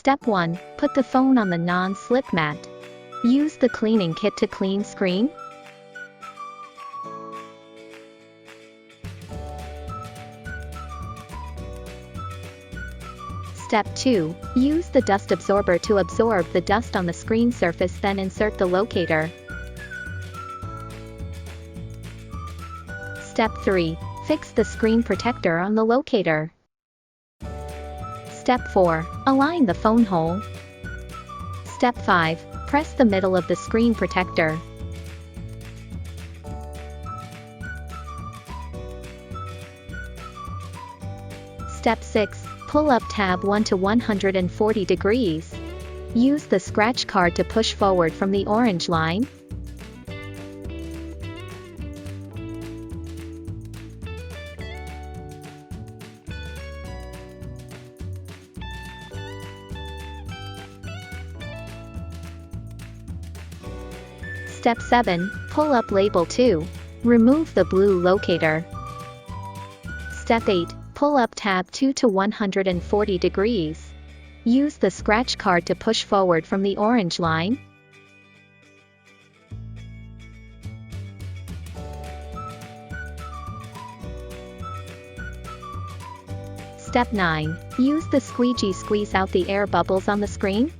Step 1. Put the phone on the non-slip mat. Use the cleaning kit to clean screen. Step 2. Use the dust absorber to absorb the dust on the screen surface, then insert the locator. Step 3. Fix the screen protector on the locator. Step 4. Align the phone hole. Step 5. Press the middle of the screen protector. Step 6. Pull up tab 1 to 140 degrees. Use the scratch card to push forward from the orange line. Step 7. Pull up label 2. Remove the blue locator. Step 8. Pull up tab 2 to 140 degrees. Use the scratch card to push forward from the orange line. Step 9. Use the squeegee, squeeze out the air bubbles on the screen.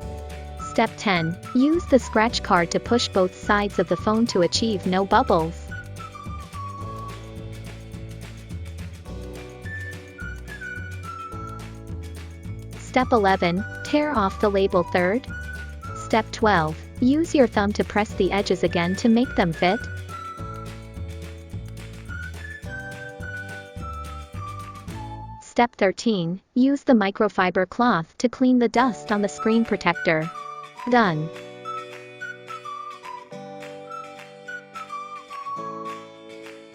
Step 10. Use the scratch card to push both sides of the phone to achieve no bubbles. Step 11. Tear off the label 3rd. Step 12. Use your thumb to press the edges again to make them fit. Step 13. Use the microfiber cloth to clean the dust on the screen protector. Done.